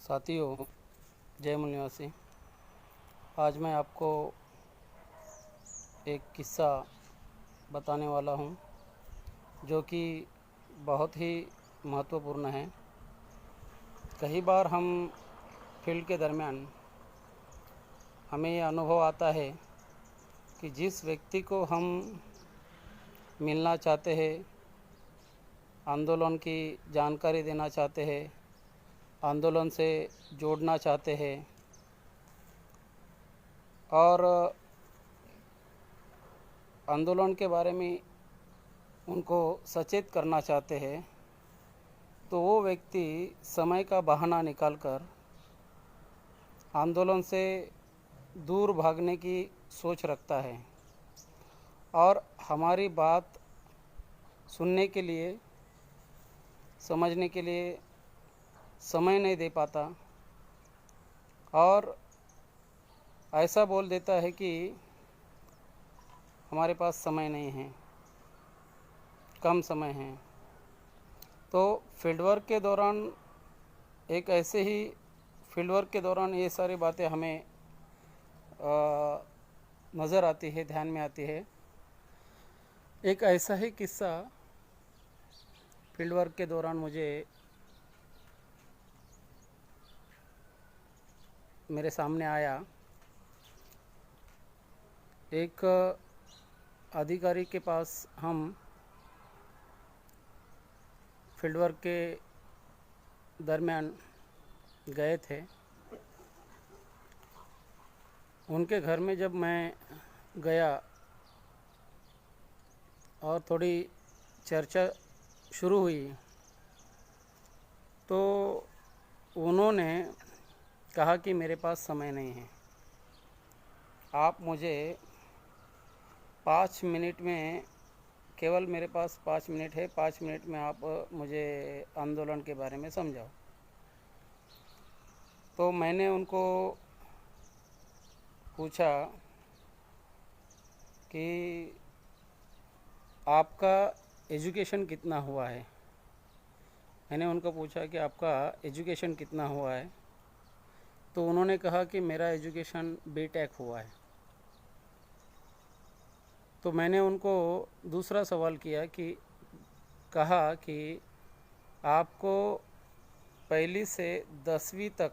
साथियों, जय मूल निवासी। आज मैं आपको एक किस्सा बताने वाला हूँ जो कि बहुत ही महत्वपूर्ण है। कई बार हम फील्ड के दरमियान हमें ये अनुभव आता है कि जिस व्यक्ति को हम मिलना चाहते हैं, आंदोलन की जानकारी देना चाहते हैं, आंदोलन से जोड़ना चाहते हैं और आंदोलन के बारे में उनको सचेत करना चाहते हैं, तो वो व्यक्ति समय का बहाना निकालकर आंदोलन से दूर भागने की सोच रखता है और हमारी बात सुनने के लिए, समझने के लिए समय नहीं दे पाता और ऐसा बोल देता है कि हमारे पास समय नहीं है, कम समय है। तो फील्डवर्क के दौरान ये सारी बातें हमें नज़र आती है, ध्यान में आती है। एक ऐसा ही किस्सा फील्डवर्क के दौरान मुझे मेरे सामने आया। एक अधिकारी के पास हम फील्डवर्क के दरमियान गए थे। उनके घर में जब मैं गया और थोड़ी चर्चा शुरू हुई तो उन्होंने कहा कि मेरे पास समय नहीं है, आप मुझे 5 मिनट में, केवल मेरे पास 5 मिनट है, 5 मिनट में आप मुझे आंदोलन के बारे में समझाओ। तो मैंने उनको पूछा कि आपका एजुकेशन कितना हुआ है। मैंने उनको पूछा कि आपका एजुकेशन कितना हुआ है। तो उन्होंने कहा कि मेरा एजुकेशन बीटेक हुआ है। तो मैंने उनको दूसरा सवाल किया कि कहा कि आपको पहली से 10वीं तक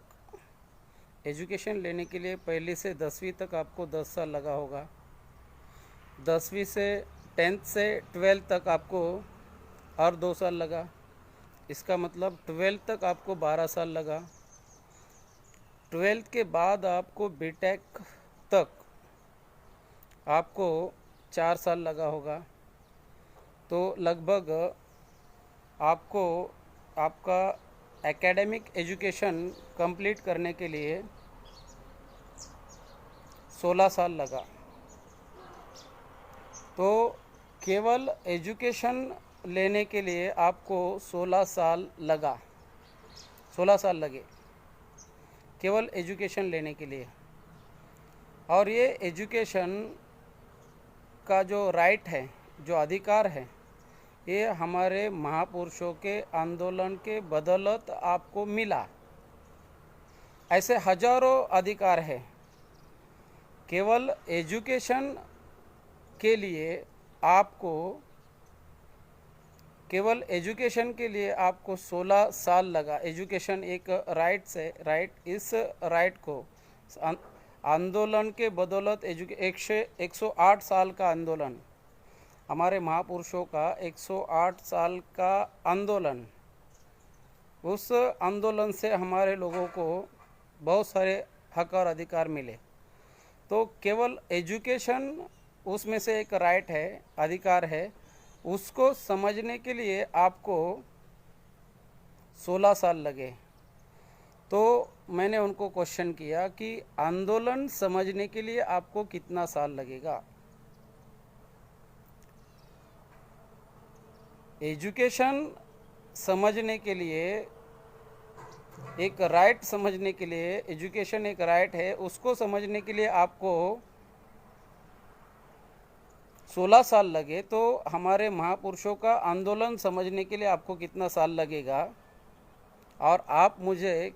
एजुकेशन लेने के लिए, पहली से 10वीं तक आपको 10 साल लगा होगा, 10वीं से 10th से 12th तक आपको और 2 साल लगा, इसका मतलब 12th तक आपको 12 साल लगा। 12th के बाद आपको बीटेक तक आपको 4 साल लगा होगा। तो लगभग आपको आपका एकेडमिक एजुकेशन कंप्लीट करने के लिए 16 साल लगा। तो केवल एजुकेशन लेने के लिए आपको 16 साल लगे, केवल एजुकेशन लेने के लिए। और ये एजुकेशन का जो राइट है, जो अधिकार है, ये हमारे महापुरुषों के आंदोलन के बदौलत आपको मिला। ऐसे हजारों अधिकार है। केवल एजुकेशन के लिए आपको 16 साल लगा। एजुकेशन एक इस राइट को आंदोलन के बदौलत 108 साल का आंदोलन, हमारे महापुरुषों का 108 साल का आंदोलन, उस आंदोलन से हमारे लोगों को बहुत सारे हक और अधिकार मिले। तो केवल एजुकेशन उसमें से एक राइट है, अधिकार है। उसको समझने के लिए आपको 16 साल लगे। तो मैंने उनको क्वेश्चन किया कि आंदोलन समझने के लिए आपको कितना साल लगेगा। एजुकेशन समझने के लिए, एक राइट समझने के लिए, एजुकेशन एक राइट है, उसको समझने के लिए आपको 16 साल लगे। तो हमारे महापुरुषों का आंदोलन समझने के लिए आपको कितना साल लगेगा। और आप मुझे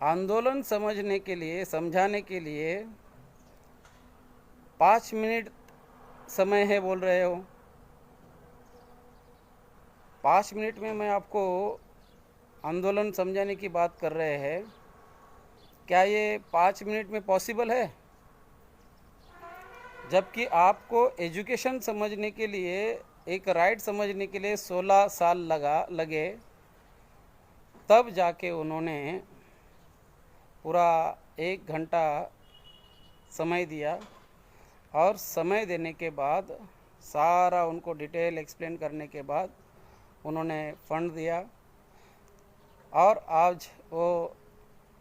आंदोलन समझने के लिए, समझाने के लिए 5 मिनट समय है बोल रहे हो। 5 मिनट में मैं आपको आंदोलन समझाने की बात कर रहे हैं। क्या ये 5 मिनट में पॉसिबल है? जबकि आपको एजुकेशन समझने के लिए, एक राइट समझने के लिए 16 साल लगे, तब जाके उन्होंने पूरा 1 घंटा समय दिया, और समय देने के बाद, सारा उनको डिटेल एक्सप्लेन करने के बाद उन्होंने फंड दिया, और आज वो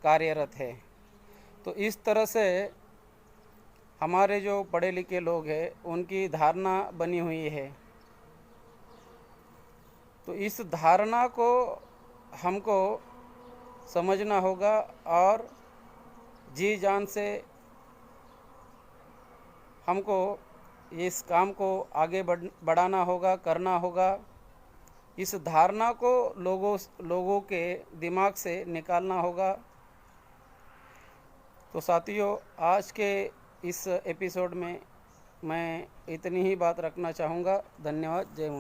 कार्यरत है। तो इस तरह से हमारे जो पढ़े लिखे लोग हैं उनकी धारणा बनी हुई है। तो इस धारणा को हमको समझना होगा और जी जान से हमको इस काम को आगे बढ़ाना होगा, करना होगा। इस धारणा को लोगों के दिमाग से निकालना होगा। तो साथियों, आज के इस एपिसोड में मैं इतनी ही बात रखना चाहूँगा। धन्यवाद। जय हिंद।